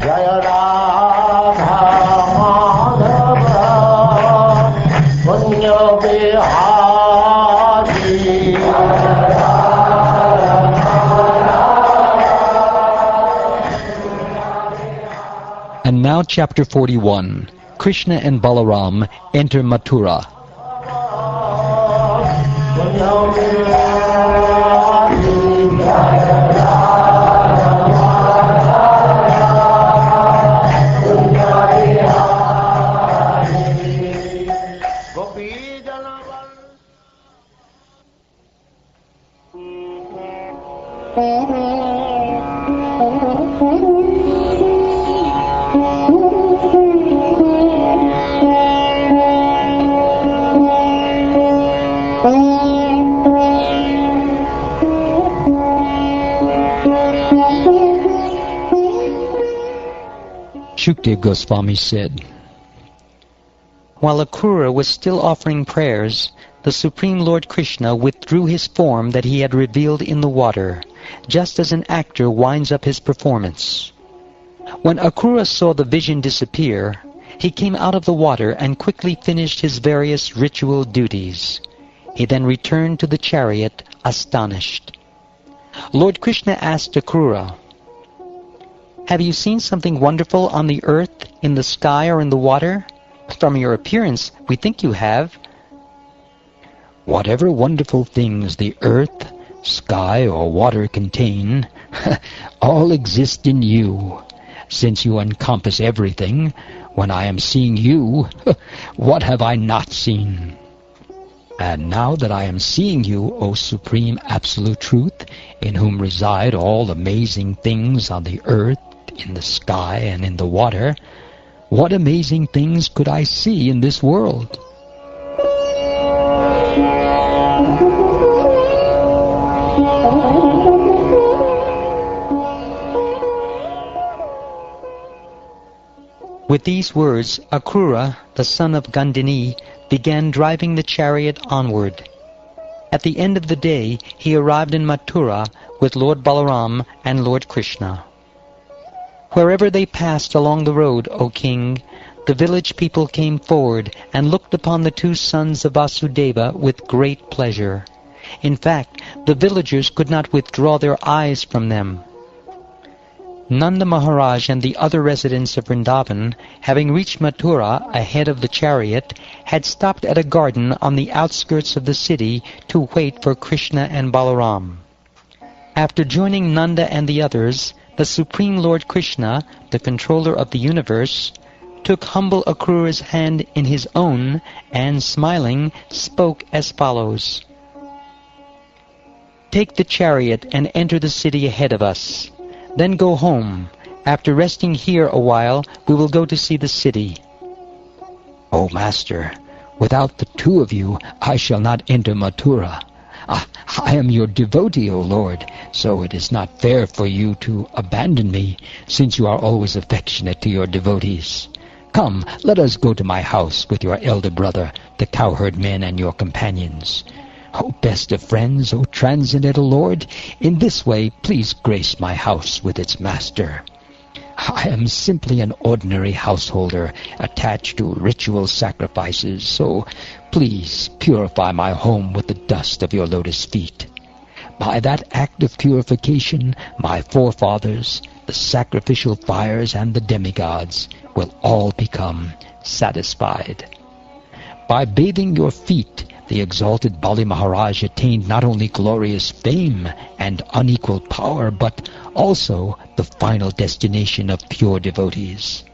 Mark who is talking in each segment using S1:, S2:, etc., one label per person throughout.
S1: Jaya Radha Madhava Punya Bihari.
S2: And now chapter 41. Krishna and Balaram enter Mathura. Shukdev Goswami said, while Akrura was still offering prayers, the Supreme Lord Krishna withdrew his form that he had revealed in the water, just as an actor winds up his performance. When Akrura saw the vision disappear, he came out of the water and quickly finished his various ritual duties. He then returned to the chariot, astonished. Lord Krishna asked Akrura, have you seen something wonderful on the earth, in the sky, or in the water? From your appearance, we think you have. Whatever wonderful things the earth, sky, or water contain, all exist in you. Since you encompass everything, when I am seeing you, what have I not seen? And now that I am seeing you, O Supreme Absolute Truth, in whom reside all amazing things on the earth, in the sky, and in the water, what amazing things could I see in this world? With these words, Akrura, the son of Gandhini, began driving the chariot onward. At the end of the day, he arrived in Mathura with Lord Balaram and Lord Krishna. Wherever they passed along the road, O king, the village people came forward and looked upon the two sons of Vasudeva with great pleasure. In fact, the villagers could not withdraw their eyes from them. Nanda Maharaj and the other residents of Vrindavan, having reached Mathura ahead of the chariot, had stopped at a garden on the outskirts of the city to wait for Krishna and Balaram. After joining Nanda and the others, the Supreme Lord Krishna, the controller of the universe, took humble Akrura's hand in his own and, smiling, spoke as follows. Take the chariot and enter the city ahead of us. Then go home. After resting here a while, we will go to see the city. O Master, without the two of you, I shall not enter Mathura. I am your devotee, O Lord, so it is not fair for you to abandon me, since you are always affectionate to your devotees. Come, let us go to my house with your elder brother, the cowherd men, and your companions. O best of friends, O transcendental Lord, in this way please grace my house with its master. I am simply an ordinary householder attached to ritual sacrifices, so please purify my home with the dust of your lotus feet. By that act of purification, my forefathers, the sacrificial fires, and the demigods will all become satisfied. By bathing your feet, the exalted Bali Maharaj attained not only glorious fame and unequaled power, but also the final destination of pure devotees.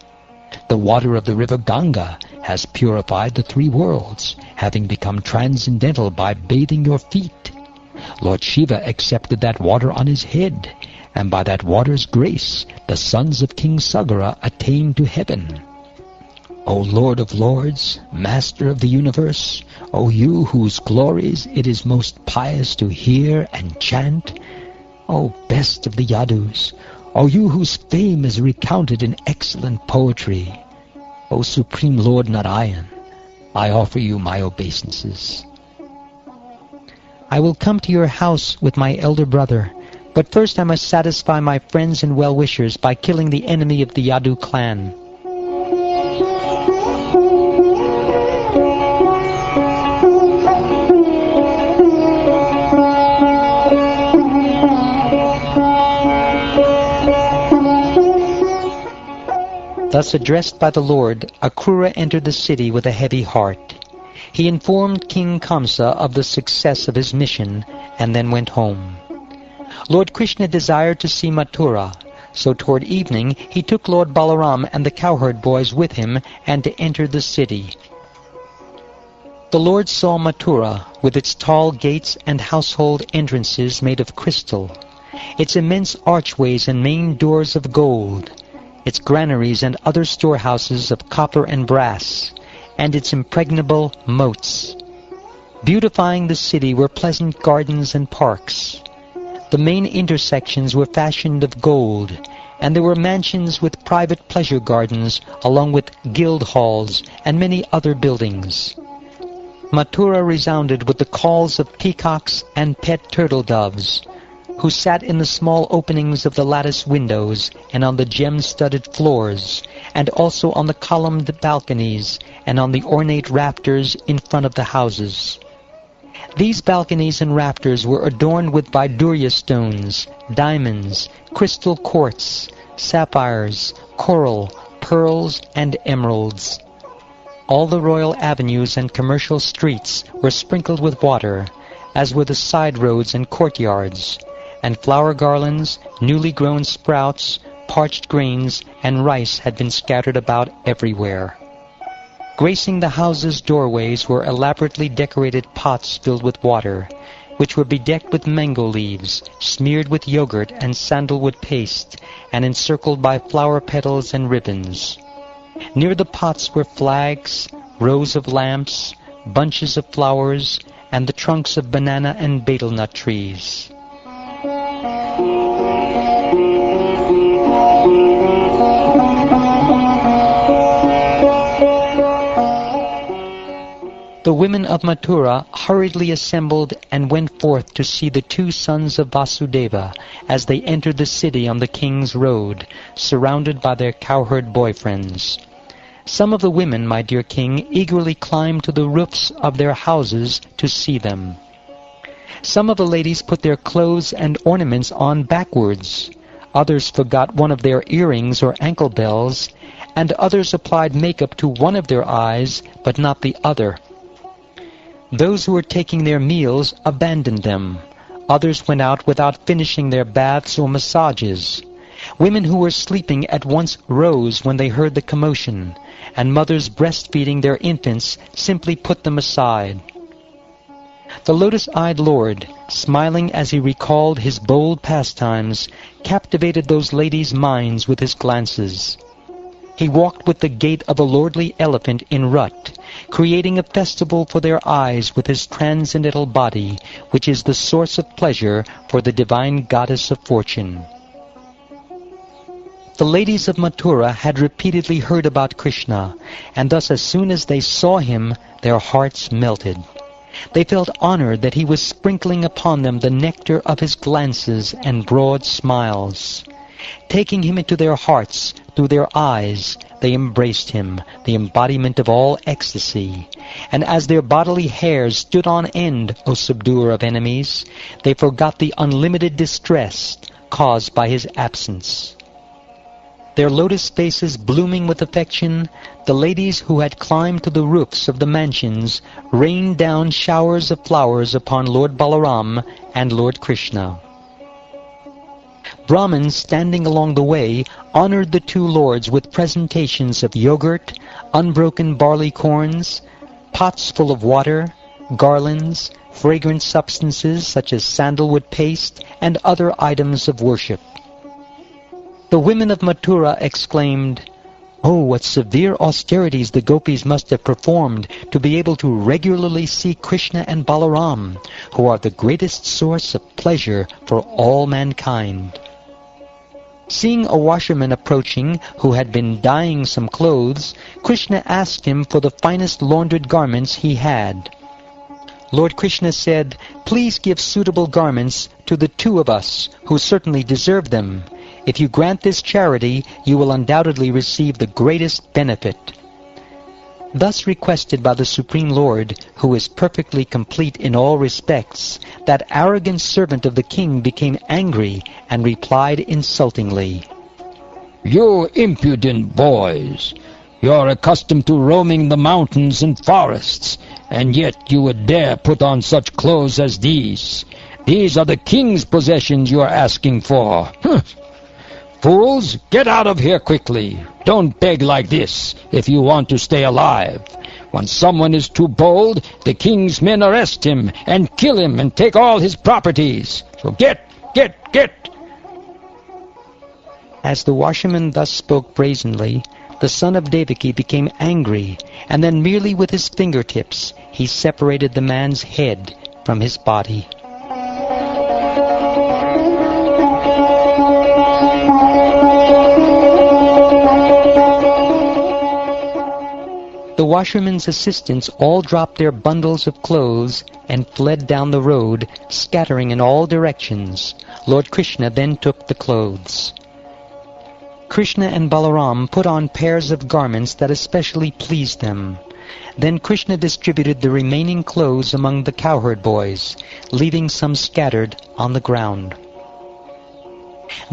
S2: The water of the river Ganga has purified the three worlds, having become transcendental by bathing your feet. Lord Shiva accepted that water on his head, and by that water's grace, the sons of King Sagara attained to heaven. O Lord of Lords, Master of the universe, O you whose glories it is most pious to hear and chant, O best of the Yadus, O you whose fame is recounted in excellent poetry, O Supreme Lord Narayan, I offer you my obeisances. I will come to your house with my elder brother, But first I must satisfy my friends and well-wishers by killing the enemy of the Yadu clan. Thus addressed by the Lord, Akrura entered the city with a heavy heart. He informed King Kamsa of the success of his mission and then went home. Lord Krishna desired to see Mathura, so toward evening he took Lord Balaram and the cowherd boys with him and to enter the city. The Lord saw Mathura with its tall gates and household entrances made of crystal, its immense archways and main doors of gold, its granaries and other storehouses of copper and brass, and its impregnable moats. Beautifying the city were pleasant gardens and parks. The main intersections were fashioned of gold, and there were mansions with private pleasure gardens, along with guild halls and many other buildings. Mathura resounded with the calls of peacocks and pet turtle doves, who sat in the small openings of the lattice windows and on the gem-studded floors, and also on the columned balconies and on the ornate rafters in front of the houses. These balconies and rafters were adorned with Vaidurya stones, diamonds, crystal quartz, sapphires, coral, pearls, and emeralds. All the royal avenues and commercial streets were sprinkled with water, as were the side roads and courtyards, and flower garlands, newly grown sprouts, parched grains, and rice had been scattered about everywhere. Gracing the houses' doorways were elaborately decorated pots filled with water, which were bedecked with mango leaves, smeared with yogurt and sandalwood paste, and encircled by flower petals and ribbons. Near the pots were flags, rows of lamps, bunches of flowers, and the trunks of banana and betel nut trees. The women of Mathura hurriedly assembled and went forth to see the two sons of Vasudeva as they entered the city on the king's road, surrounded by their cowherd boyfriends. Some of the women, my dear king, eagerly climbed to the roofs of their houses to see them. Some of the ladies put their clothes and ornaments on backwards. Others forgot one of their earrings or ankle bells, and others applied makeup to one of their eyes, but not the other. Those who were taking their meals abandoned them. Others went out without finishing their baths or massages. Women who were sleeping at once rose when they heard the commotion, and mothers breastfeeding their infants simply put them aside. The lotus-eyed Lord, smiling as he recalled his bold pastimes, captivated those ladies' minds with his glances. He walked with the gait of a lordly elephant in rut, creating a festival for their eyes with his transcendental body, which is the source of pleasure for the divine goddess of fortune. The ladies of Mathura had repeatedly heard about Krishna, and thus as soon as they saw him, their hearts melted. They felt honored that he was sprinkling upon them the nectar of his glances and broad smiles. Taking him into their hearts through their eyes, they embraced him, the embodiment of all ecstasy. And as their bodily hairs stood on end, O subduer of enemies, they forgot the unlimited distress caused by his absence. Their lotus faces blooming with affection, the ladies who had climbed to the roofs of the mansions rained down showers of flowers upon Lord Balaram and Lord Krishna. Brahmins standing along the way honored the two lords with presentations of yogurt, unbroken barley corns, pots full of water, garlands, fragrant substances such as sandalwood paste, and other items of worship. The women of Mathura exclaimed, "Oh, what severe austerities the gopis must have performed to be able to regularly see Krishna and Balaram, who are the greatest source of pleasure for all mankind." Seeing a washerman approaching who had been dyeing some clothes, Krishna asked him for the finest laundered garments he had. Lord Krishna said, "Please give suitable garments to the two of us, who certainly deserve them. If you grant this charity, you will undoubtedly receive the greatest benefit." Thus requested by the Supreme Lord, who is perfectly complete in all respects, that arrogant servant of the king became angry and replied insultingly,
S3: "You impudent boys! You are accustomed to roaming the mountains and forests, and yet you would dare put on such clothes as these. These are the king's possessions you are asking for. Fools, get out of here quickly. Don't beg like this if you want to stay alive. When someone is too bold, the king's men arrest him and kill him and take all his properties. So get!
S2: As the washerman thus spoke brazenly, the son of Devaki became angry, and then merely with his fingertips he separated the man's head from his body. The washerman's assistants all dropped their bundles of clothes and fled down the road, scattering in all directions. Lord Krishna then took the clothes. Krishna and Balaram put on pairs of garments that especially pleased them. Then Krishna distributed the remaining clothes among the cowherd boys, leaving some scattered on the ground.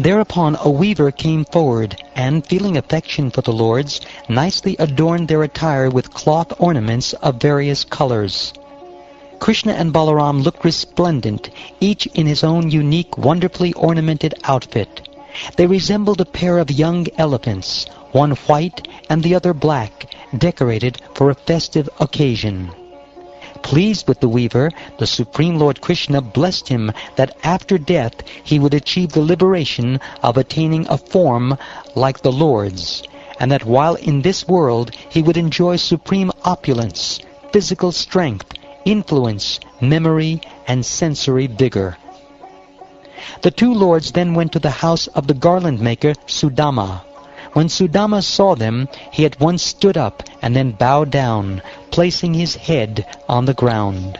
S2: Thereupon a weaver came forward, and, feeling affection for the lords, nicely adorned their attire with cloth ornaments of various colors. Krishna and Balaram looked resplendent, each in his own unique, wonderfully ornamented outfit. They resembled a pair of young elephants, one white and the other black, decorated for a festive occasion. Pleased with the weaver, the Supreme Lord Krishna blessed him that after death he would achieve the liberation of attaining a form like the Lord's, and that while in this world he would enjoy supreme opulence, physical strength, influence, memory, and sensory vigor. The two lords then went to the house of the garland maker Sudama. When Sudama saw them, he at once stood up and then bowed down, placing his head on the ground.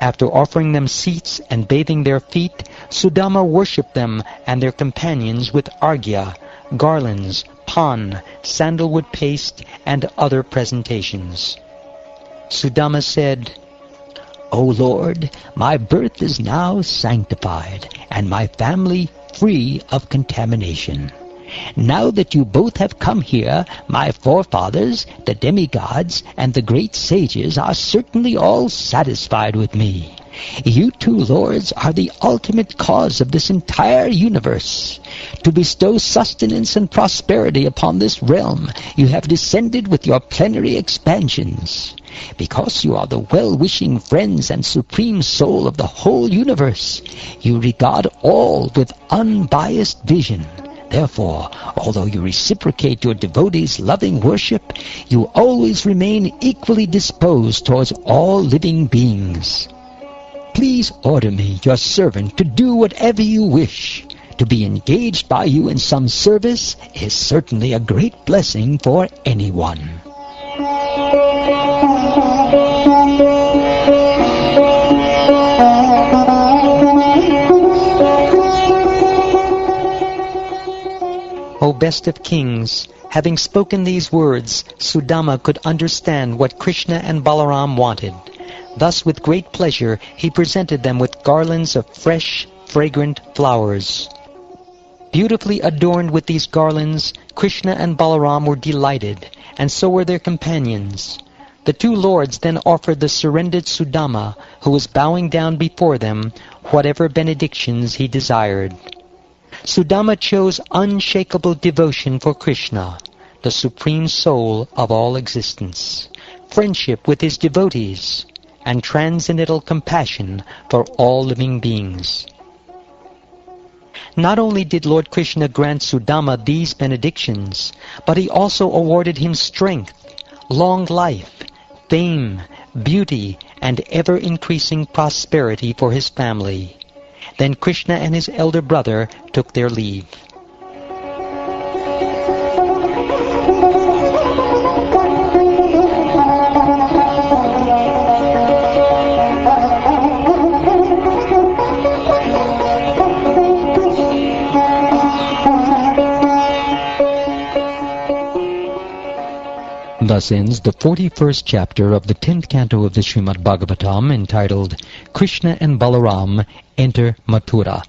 S2: After offering them seats and bathing their feet, Sudama worshipped them and their companions with arghya, garlands, pan, sandalwood paste, and other presentations. Sudama said, "O Lord, my birth is now sanctified, and my family free of contamination. Now that you both have come here, my forefathers, the demigods, and the great sages are certainly all satisfied with me. You two lords are the ultimate cause of this entire universe. To bestow sustenance and prosperity upon this realm, you have descended with your plenary expansions. Because you are the well-wishing friends and supreme soul of the whole universe, you regard all with unbiased vision. Therefore, although you reciprocate your devotees' loving worship, you always remain equally disposed towards all living beings. Please order me, your servant, to do whatever you wish. To be engaged by you in some service is certainly a great blessing for anyone." O best of kings, having spoken these words, Sudama could understand what Krishna and Balaram wanted. Thus, with great pleasure, he presented them with garlands of fresh, fragrant flowers. Beautifully adorned with these garlands, Krishna and Balaram were delighted, and so were their companions. The two lords then offered the surrendered Sudama, who was bowing down before them, whatever benedictions he desired. Sudama chose unshakable devotion for Krishna, the supreme soul of all existence, friendship with his devotees, and transcendental compassion for all living beings. Not only did Lord Krishna grant Sudama these benedictions, but he also awarded him strength, long life, fame, beauty, and ever-increasing prosperity for his family. Then Krishna and his elder brother took their leave. Thus ends the 41st chapter of the 10th canto of the Srimad Bhagavatam, entitled Krishna and Balaram Enter Mathura.